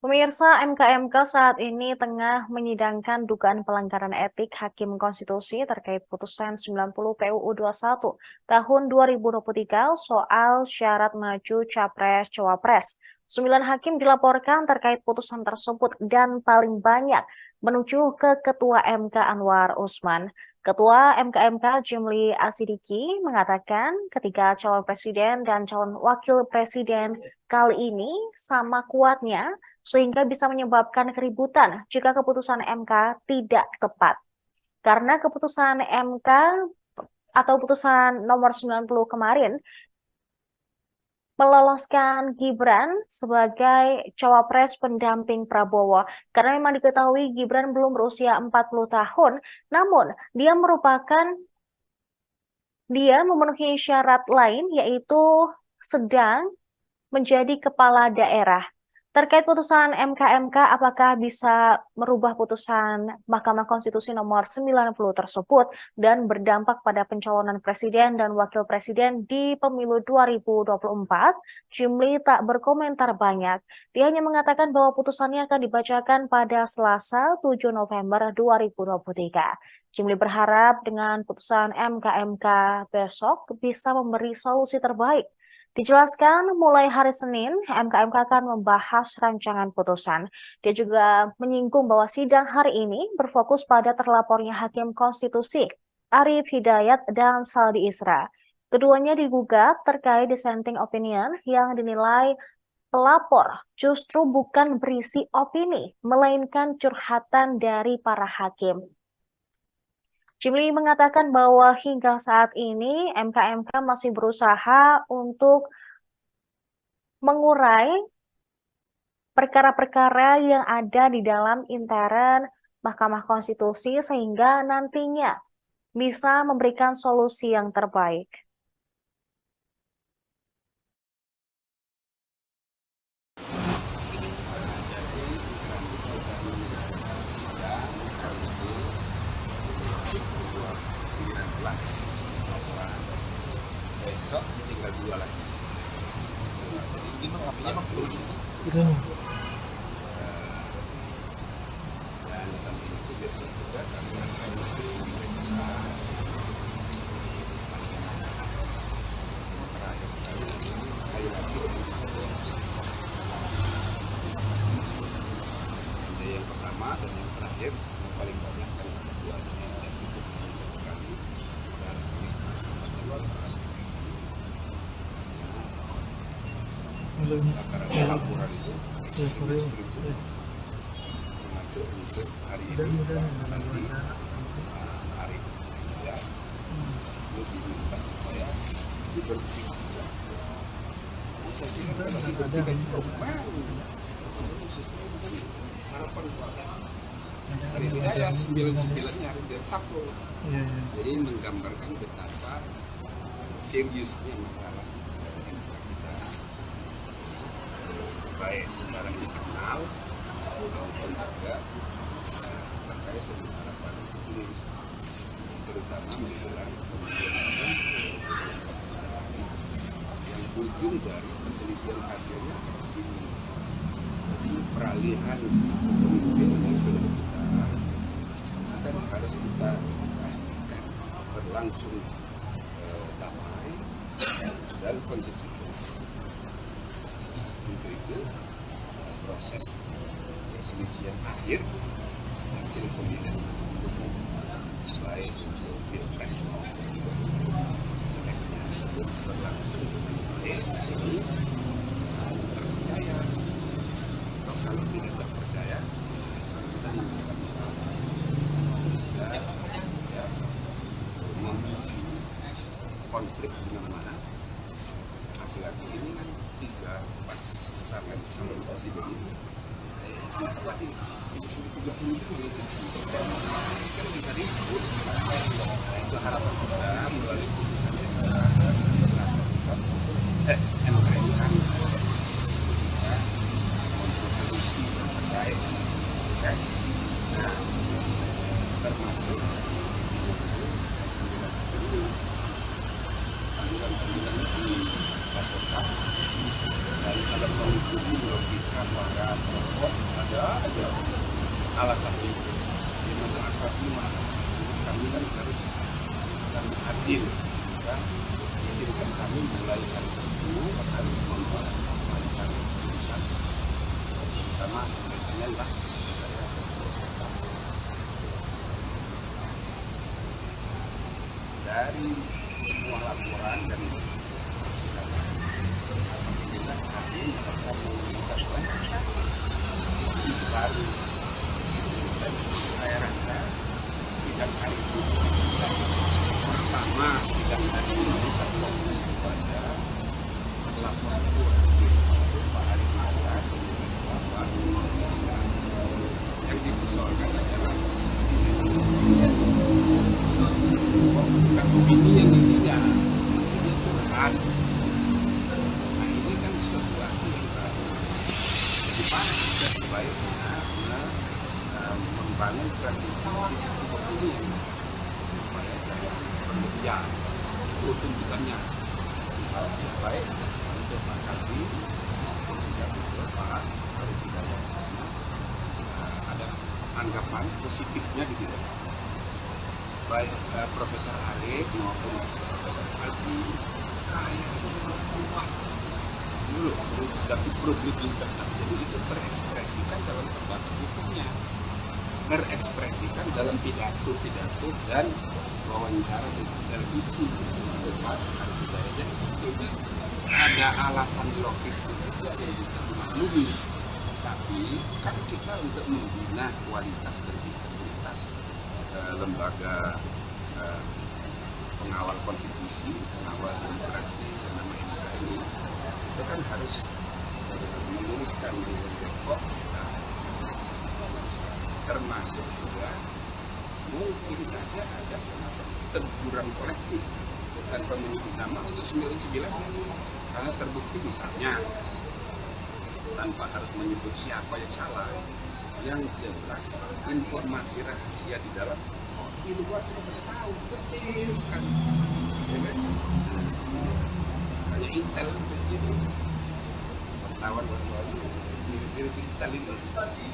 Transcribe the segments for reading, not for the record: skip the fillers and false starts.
Pemirsa, MKMK saat ini tengah menyidangkan dugaan pelanggaran etik Hakim Konstitusi terkait putusan 90 PUU 21 tahun 2023 soal syarat maju Capres-Cawapres. 9 hakim dilaporkan terkait putusan tersebut dan paling banyak menuju ke Ketua MK Anwar Usman. Ketua MKMK Jimli Asidiki mengatakan ketiga calon presiden dan calon wakil presiden kali ini sama kuatnya sehingga bisa menyebabkan keributan jika keputusan MK tidak tepat. Karena keputusan MK atau putusan nomor 90 kemarin meloloskan Gibran sebagai cawapres pendamping Prabowo. Karena memang diketahui Gibran belum berusia 40 tahun, namun dia memenuhi syarat lain yaitu sedang menjadi kepala daerah. Terkait putusan MKMK, apakah bisa merubah putusan Mahkamah Konstitusi nomor 90 tersebut dan berdampak pada pencalonan presiden dan wakil presiden di pemilu 2024? Jimli tak berkomentar banyak. Dia hanya mengatakan bahwa putusannya akan dibacakan pada Selasa 7 November 2023. Jimli berharap dengan putusan MKMK besok bisa memberi solusi terbaik. Dijelaskan mulai hari Senin, MKMK akan membahas rancangan putusan. Dia juga menyinggung bahwa sidang hari ini berfokus pada terlapornya Hakim Konstitusi Arief Hidayat dan Saldi Isra. Keduanya digugat terkait dissenting opinion yang dinilai pelapor justru bukan berisi opini, melainkan curhatan dari para hakim. Jimli mengatakan bahwa hingga saat ini MKMK masih berusaha untuk mengurai perkara-perkara yang ada di dalam intern Mahkamah Konstitusi sehingga nantinya bisa memberikan solusi yang terbaik. Besok tinggal 2 lagi. Ini memang perlu Itu dan sampai itu besok juga kami akan khusus memeriksa terakhir sekali lagi ada yang pertama dan yang terakhir yang paling banyak kan ada 2 ini dan cukup sekali dan rata-rata laporan itu termasuk untuk hari ini nanti hari ya lebih diminta supaya diberhentikan juga. Saya kira kalau diberhentikan cukup sesuai dengan harapan hari raya 99-nya hari biar Sabtu. Jadi menggambarkan betapa seriusnya masalah kita baik secara internal maupun juga terkait dengan harapan ini, terutama menjelang pemilihan yang ujung dari perselisihan hasilnya di sini. Jadi peralihan kepemimpinan nasional kita kan harus kita pastikan berlangsung damai dan konsisten. Untuk itu proses perselisihan akhir hasil pemilihan umum baik untuk pilpres berlangsung baik di sini terpercaya. Kalau tidak terpercaya kita bisa memicu konflik di mana-mana. Laki-laki ini kan 3 pasangan calon presiden ini sangat kuat ini 37% kan bisa ribut. Itu harapan kita melalui putusan MK bisa memproduksi terkait termasuk 9 laporkan dan kalau mengikuti logika para keras, kok ada aja alasan itu. Di masyarakat gimana? Kami kan harus adil, ya. Izinkan kami mulai hari Sabtu akan membuat mencari putusan, pertama biasanya lah dari semua laporan dan persidangan. Alhamdulillah kami merasa mengucapkan baru, dan saya rasa sidang hari ini pertama sidang hari ini terfokus kepada pelapor Pak Arief Mata Pak Bisa. Yang dipersoalkan adalah bukan opini yang disidang, isinya curhat. Nah ini kan sesuatu yang baru. Gimana kita sebaiknya membangun tradisi opini yang supaya tidak berlebihan. Itu tuntutannya. Baik untuk Pak Saldi maupun juga untuk Pak Arief Hidayat. Ada anggapan positifnya di bidang baik Profesor Arief maupun Profesor Saldi kayaknya kuat dulu tapi produktivitas, jadi itu terekspresikan dalam perbatas hukumnya, terekspresikan dalam pidato dan wawancara di televisi. Jadi sebetulnya ada alasan logis juga yang bisa dimaklumi, tapi kan kita untuk membina kualitas dan integritas lembaga pengawal konstitusi, pengawal demokrasi yang namanya MK ini, itu kan harus meluruskan pokok kita, termasuk juga mungkin saja ada semacam teguran kolektif tanpa menyebut nama untuk 99 karena terbukti misalnya tanpa harus menyebut siapa yang salah, yang jelas informasi rahasia di dalam di luar sudah tahu betul sekali, ya kan? Hanya Intel di sini wartawan baru-baru mirip-mirip Intel ini,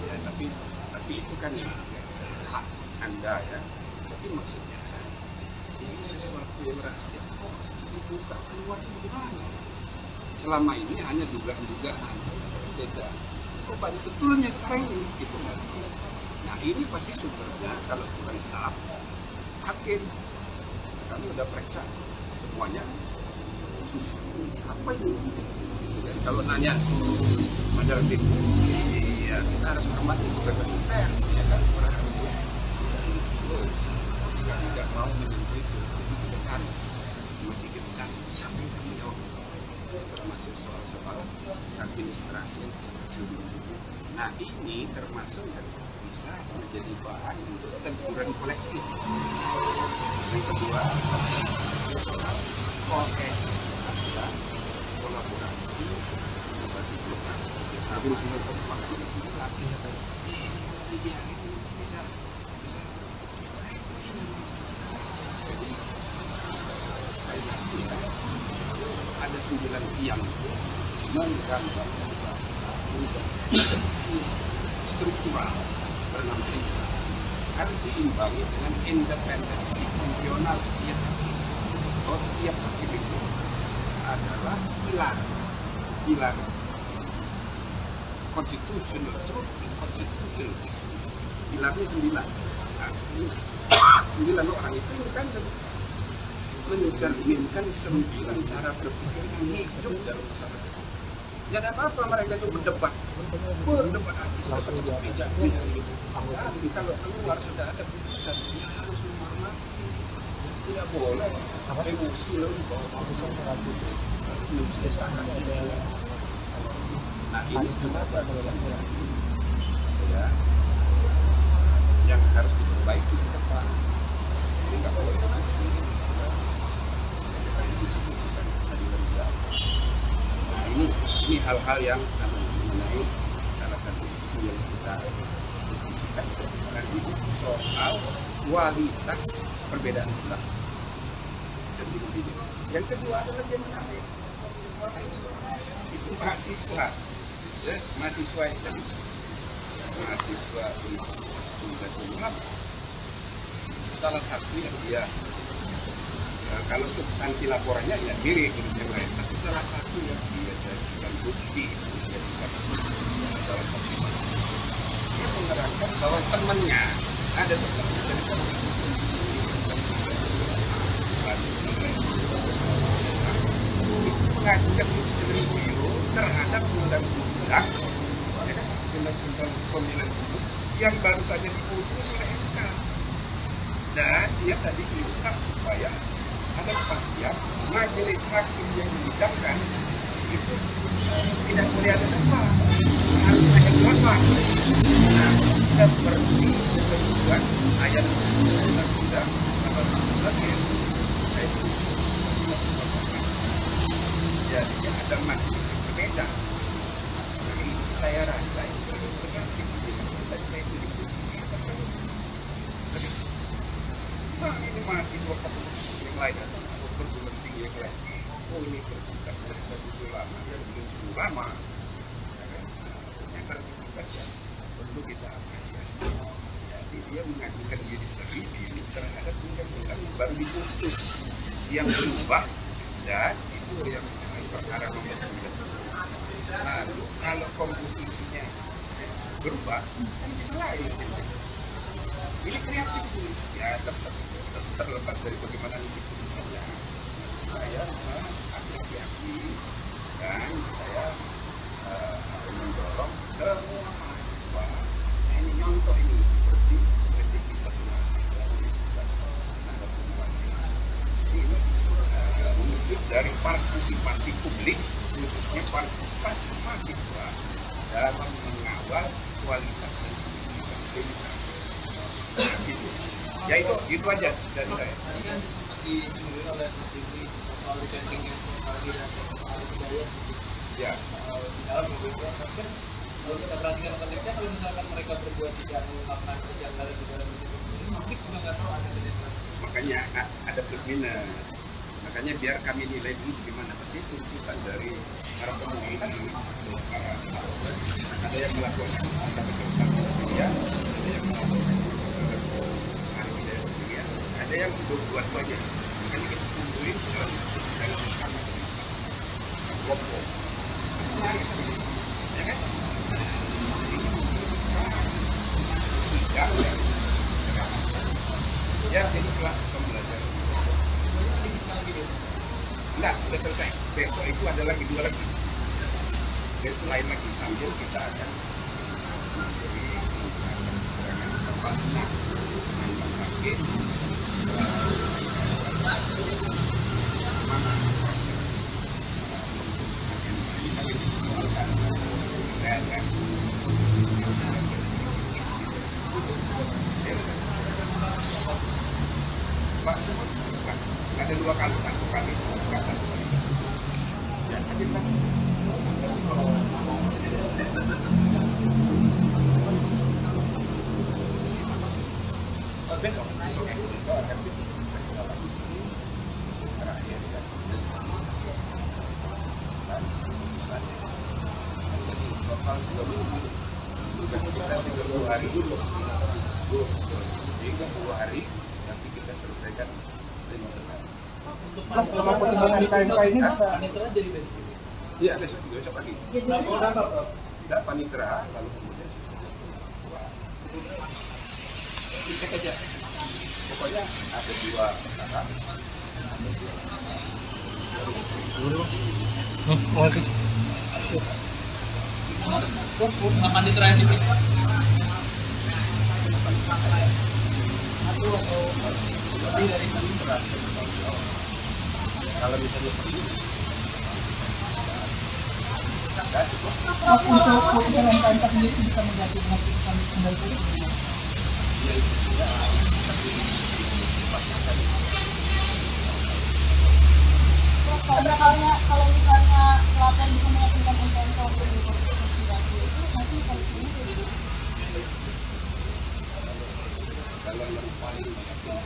ya, tapi itu kan hak Anda ya. Tapi maksudnya ini sesuatu yang rahasia kok dibuka keluar itu gimana? Selama ini hanya dugaan-dugaan, beda. Kok banyak betulnya sekarang ini gitu kan? Nah ini pasti sumbernya kalau bukan staf hakim. Kami udah periksa semuanya. Siapa ini? Dan kalau nanya majalah Tempo, ya kita harus hormati kebebasan pers, ya kan? Kita tidak mau menyentuh itu, jadi kita cari, masih kita cari siapa yang akan menjawab, termasuk soal-soal administrasi yang kecil-kecil. Nah ini termasuk yang bisa menjadi bahan untuk teguran kolektif. Yang kedua, kohesi dan kolaborasi inovasi birokrasi. Tapi semua waktu ini bisa jadi sekali lagi ya, ada 9 tiang menggambarkan tradisi struktural bernama ini harus diimbangi dengan independensi fungsional setiap hakim. Kalau setiap hakim itu adalah pilar constitutional truth and constitutional justice. Pilarnya 9. Nah, 9 orang itu kan mencerminkan 9 cara berpikir yang hidup dalam masyarakat. Jangan apa-apa mereka itu berdebat habis satu meja misalnya gitu. Tapi kalau keluar sudah ada putusan, ya harus menghormati. Tidak boleh emosi lalu bawa putusan Nah ini kenapa ya yang harus diperbaiki ke depan. Ini nggak boleh Nah ini hal-hal yang mengenai salah satu isu yang kita diskusikan tadi soal kualitas perbedaan pendapat sendiri. Yang kedua adalah yang menarik itu mahasiswa mahasiswa itu mahasiswa Universitas Nahdlatul Ulama. Salah satu yang dia kalau substansi laporannya ya mirip dengan yang lain, tapi salah satu yang dia jadikan bukti, dijadikan dalam pertimbangan, dia menerangkan bahwa temannya ada temannya dari mengajukan judicial review terhadap undang-undang undang-undang pemilihan umum yang baru saja diputus oleh MK, dan dia tadi minta supaya ada kepastian majelis hakim yang disidangkan itu tidak boleh ada debat, harus ada belakang. Nah, seperti ketentuan ayat undang-undang 18 ya, jadi ada majelis yang berbeda. Jadi saya rasa itu sangat prihatin. Dan saya itu diputuskan. Nah, ini mahasiswa fakultas yang lain atau perguruan tinggi yang lain. Oh, ini Universitas Nahdlatul Ulama yang belum lama. Yang beraktivitas yang perlu kita apresiasi. Jadi dia mengajukan judicial review terhadap undang-undang yang baru diputus, yang berubah, dan itu yang perkara nomor 9. Lalu kalau komposisinya berubah, kan bisa lain. Ini kreatif tuh, ya terlepas dari bagaimana nanti putusannya. Saya mengapresiasi dan saya mendorong semua mahasiswa. Nah, ini contoh ini seperti kreativitas mahasiswa Universitas Nahdlatul Ulama. Ini wujud dari partisipasi publik, khususnya partisipasi mahasiswa dalam mengawal kualitas dan integritas demokrasi. Gitu. Ya itu aja dari saya. Tadi kan sempat disinggung oleh Mas Diki soal dissentingnya Aldi dan Hidayat. Ya. Di dalam mobilnya, kan kalau kita perhatikan konteksnya, kalau misalkan mereka berbuat tidak melakukan kejanggalan di dalam dissenting ini, publik juga nggak tahu ada penetrasi. Makanya ada plus minus. Makanya biar kami nilai dulu gimana. Tapi tuntutan dari para pemilih, para ada yang melakukan ada yang melakukan ada yang dua-duanya. Makanya kita kumpulin dalam kamar kelompok. Ya kan? Sidang ya jadi kelas pembelajaran. Ini bisa lagi deh. Enggak, udah selesai. Besok itu ada lagi 2 lagi. Dan itu lain lagi sambil kita akan memberi keterangan tempatnya dengan hakim mana proses kami disoalkan realitas Pak, ada 2 kali, 1 kali, bukan 1 kali. Ya, tapi Pak, besok akan diperiksa lagi terakhir ya. Dan putusannya. Jadi total 2 minggu. Tugas kita 30 hari dulu. 30 hari nanti kita selesaikan 15 hari. Untuk pertimbangan di KMK ini bisa panitera jadi besok. Iya, besok pagi. Tidak panitera, lalu kemudian sisanya dicek aja. Pokoknya ada 2 kakak. Nah, panitera yang diperiksa Lebih dari panitera. Kalau misalnya pergi, untuk putusan MK sendiri bisa mengganti dengan putusan tunggal itu. ya itu tidak tapi dipaksakan. Kalau misalnya pelatihan bisa meyakinkan MK untuk investigasi itu nanti polisinya jadi Kalau yang paling meyakinkan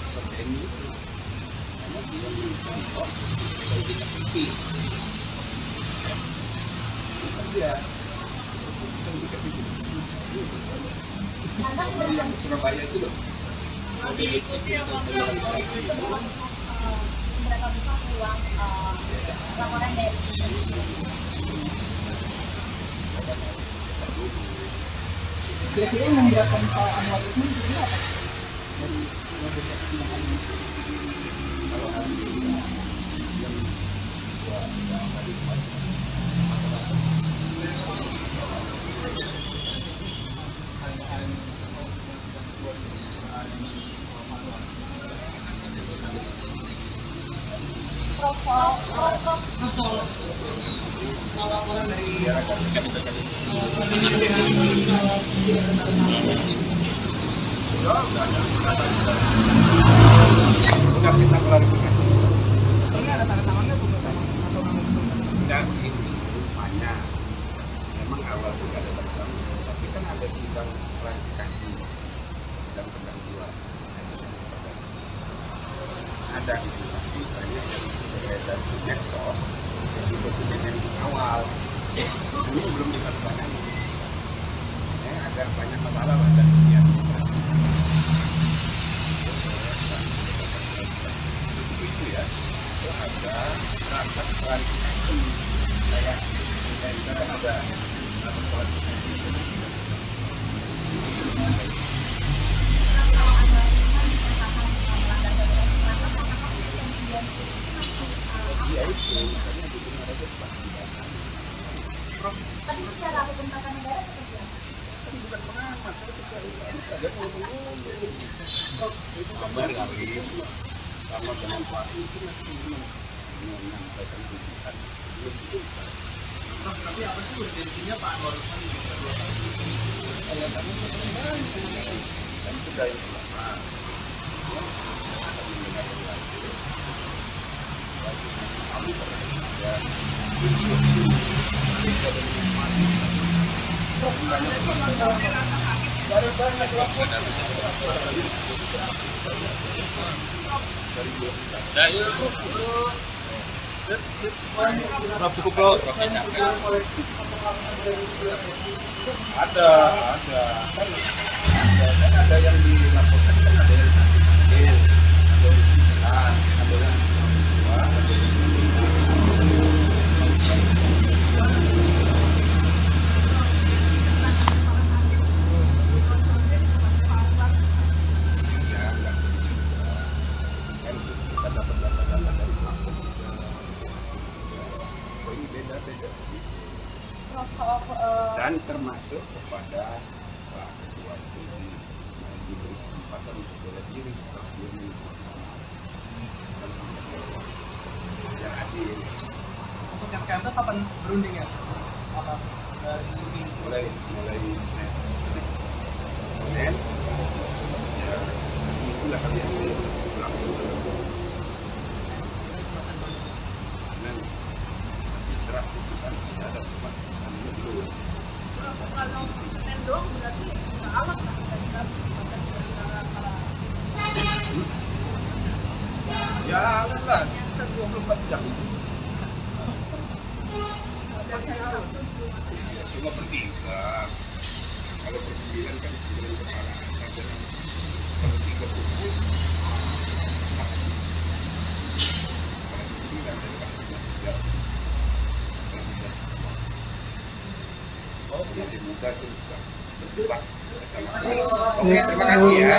Sebeni itu karena dia mencontoh saya tidak penting. Ini kan dia Anda sebenarnya Surabaya itu loh. seberapa besar peluang laporan dari Kira-kira yang memberatkan Pak Anwar Usman itu apa? Dari persidangan ini. Kalau hari ini yang dua tadi sudah kita klarifikasi. Ini ada tanda tangannya bukan atau Dan itu banyak. Memang awal juga ada tentang, tapi kan ada sidang klarifikasi, sidang pendahuluan. Ada gitu, tapi banyak yang beredar di medsos, jadi dokumen yang awal. Ini belum ditandatangani. Agar banyak masalah lah dari segi administrasi. Itu ya, itu ada rapat klarifikasi. Kayak kita kan ada rapat klarifikasi. Iya itu, makanya di dunia ada pasti dibahas. tadi secara hukum tata negara seperti apa? Kan bukan pengamat, saya ada ngomong-ngomong. Itu kabar kali, sama dengan Pak itu nanti menyampaikan putusan. Tapi apa sih urgensinya Pak Anwar Usman di dua tahun? Saya kami kembali dan sudah yang pertama, akan mendengar yang lain. Bagi kami ya, ada kan ada yang dilaporkan, kan ada yang sakit, ada yang ada yang dua, ada yang kita dapat data-data dari pelapor. Ini beda-beda. Dan termasuk kepada Pak Ketua itu diberi kesempatan untuk bela diri setelah dia mengikuti yang adil. Untuk yang KMK kapan berunding ya? Apa diskusi? Mulai Senin, ya itulah kami yang pulang dan draft putusan sudah ada sebatas kami belum. Kalau Senin doang berarti nggak alat lah kita Ya lah, kita 24 jam. Cuma bertiga. Kalau per 9 kan 9 kepala. Kalau 3 puluh. Oh, masih muda itu juga berdebat. Oke, terima kasih ya.